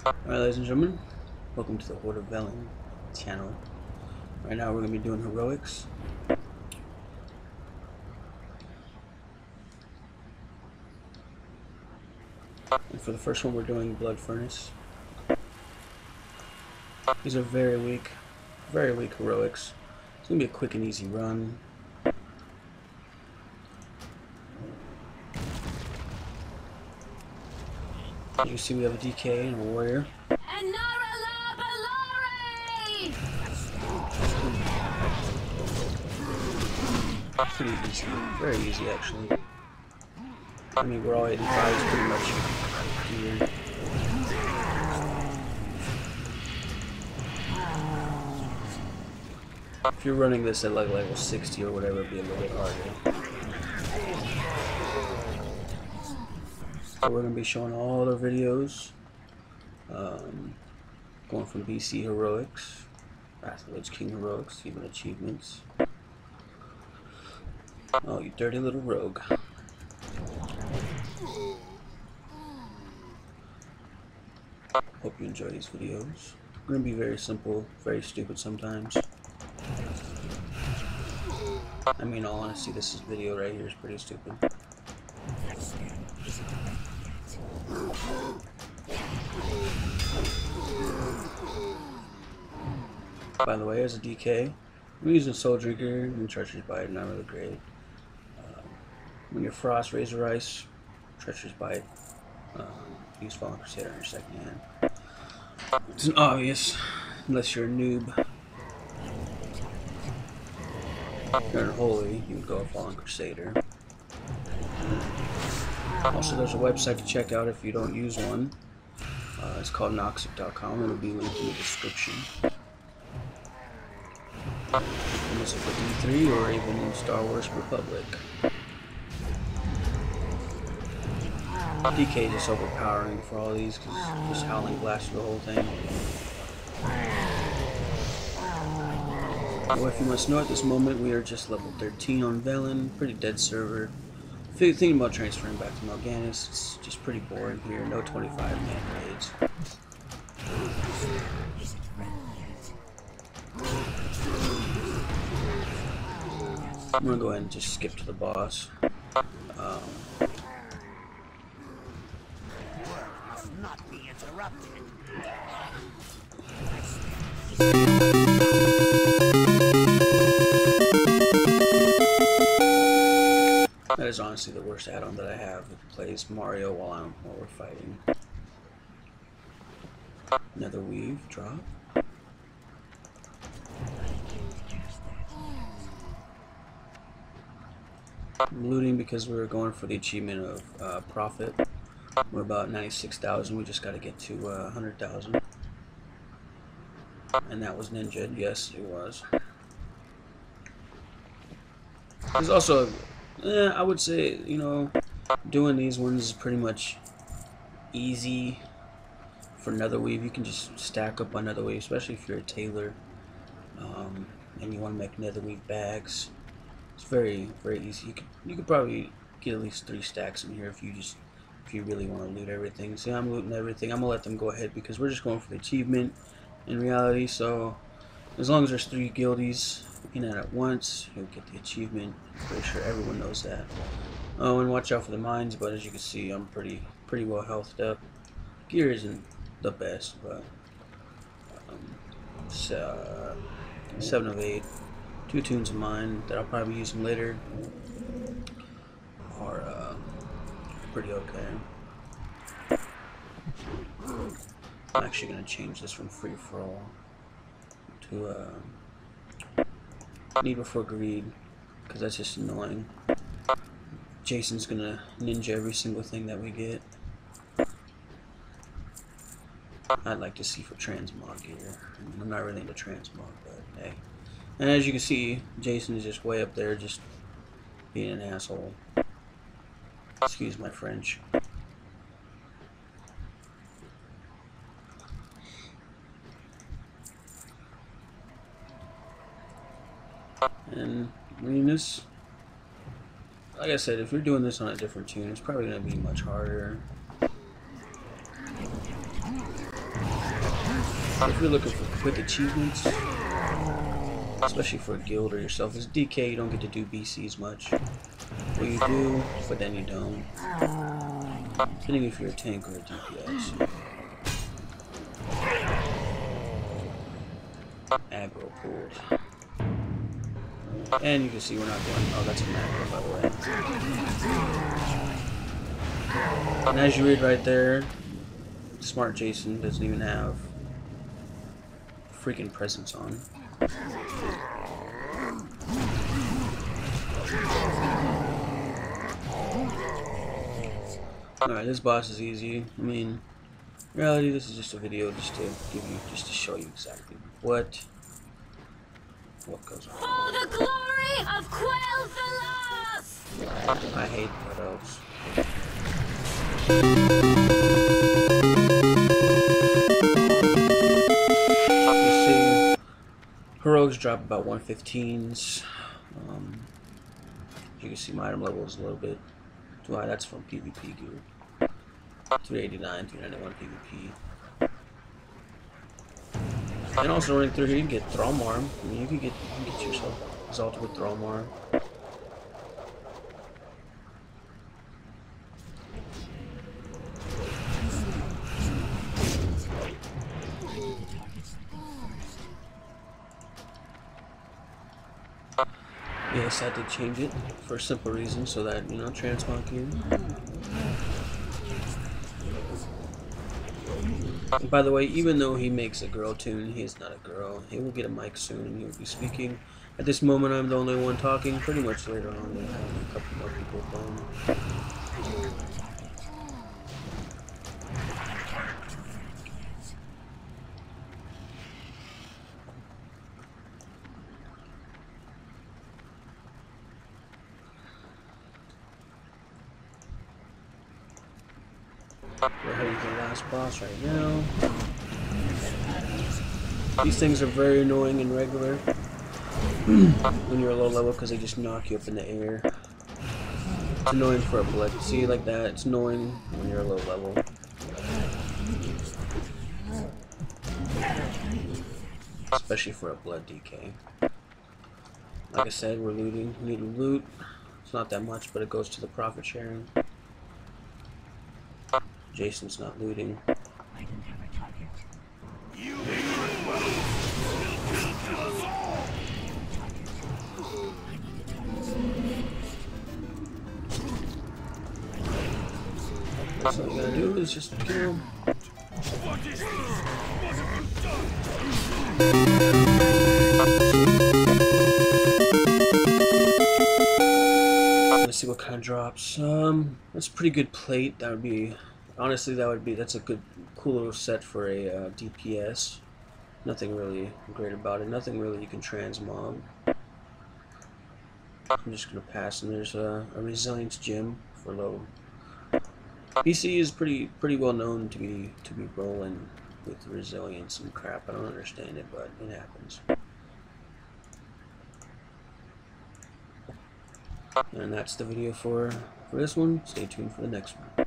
Alright, ladies and gentlemen, welcome to the Horde of Velen channel. Right now we're going to be doing heroics. And for the first one we're doing Blood Furnace. These are very weak heroics. It's going to be a quick and easy run. As you see, we have a DK and a warrior. Pretty easy, very easy actually. I mean, we're all 85s pretty much here. If you're running this at like level 60 or whatever, it'd be a little bit harder. So we're going to be showing all their videos, going from BC heroics, Wrath of the Lich King heroics, even achievements. Oh, you dirty little rogue. Hope you enjoy these videos. They're going to be very simple, very stupid sometimes. I mean, all honesty, this video right here is pretty stupid. By the way, as a DK, I'm using Soul Drinker and Treacherous Bite, not really great. When you're Frost, Razor Ice, Treacherous Bite, use Fallen Crusader on your second hand. It's an obvious, unless you're a noob. If you're unholy, you would go Fallen Crusader. Also, there's a website to check out if you don't use one. It's called noxic.com. It'll be linked in the description. And this is for D3 or even in Star Wars Republic. DK is just overpowering for all these because just Howling Blast through the whole thing. Well, if you must know, at this moment we are just level 13 on Velen, pretty dead server. Thinking about transferring back to Mal'Ganis, it's just pretty boring here, no 25-man raids. I'm gonna go ahead and just skip to the boss. Not be interrupted. That is honestly the worst add-on that I have. It plays Mario while we're fighting. Another weave drop. I'm looting because we were going for the achievement of Prophet. We're about 96,000. We just got to get to 100,000. And that was ninja. Yes, it was. There's also, I would say, you know, doing these ones is pretty much easy for Netherweave. You can just stack up on Netherweave, especially if you're a tailor and you want to make Netherweave bags. It's very, very easy. You could probably get at least 3 stacks in here if you really want to loot everything. See, I'm looting everything. I'm gonna let them go ahead because we're just going for the achievement in reality. So as long as there's 3 guildies in it at once, you'll get the achievement. I'm pretty sure everyone knows that. Oh, and watch out for the mines. But as you can see, I'm pretty well healthed up. Gear isn't the best, but 7 of 8. 2 tunes of mine that I'll probably use them later are pretty okay. I'm actually going to change this from free for all to need before greed because that's just annoying. Jason's going to ninja every single thing that we get. I'd like to see for transmog gear. I mean, I'm not really into transmog, but hey. And as you can see, Jason is just way up there, just being an asshole. Excuse my French. And I mean, this, like I said, if you're doing this on a different tune, it's probably going to be much harder. If you're looking for quick achievements, especially for a guild or yourself, as DK you don't get to do BCs much. Well, you do, but then you don't. Depending if you're a tank or a DPS. Aggro pulled. And you can see we're not going. Oh, that's a macro, by the way. And as you read right there, Smart Jason doesn't even have freaking presence on. Alright, this boss is easy. I mean, in reality, this is just a video just to give you, just to show you exactly what goes on. For the glory of Quel'Thalas! I hate blood elves. You see, heroics drop about 115s. You can see my item level is a little bit too high. That's from PvP gear. 389, 391 PvP. And also running through here, you can get Thrall Arm. I mean, you can get yourself exalted with Thrall Arm. Yes, I did change it for a simple reason, so that, you know, transmog can. And by the way, even though he makes a girl tune, he is not a girl. He will get a mic soon and he will be speaking. At this moment, I'm the only one talking. Pretty much later on, we'll have a couple more people playing. We're heading to the last boss right now. These things are very annoying and regular when you're a low level because they just knock you up in the air. It's annoying for a blood. See, like that, it's annoying when you're a low level. Especially for a blood DK. Like I said, we're looting. We need to loot. It's not that much, but it goes to the profit sharing. Jason's not looting. So what I'm gonna do is just kill him. Let's see what kind of drops. That's a pretty good plate. That would be, honestly, that's a good, cool little set for a DPS. Nothing really great about it. Nothing really you can transmog. I'm just gonna pass, and there's a resilience gem for low. PC is pretty well known to be rolling with resilience and crap. I don't understand it, but it happens. And that's the video for this one. Stay tuned for the next one.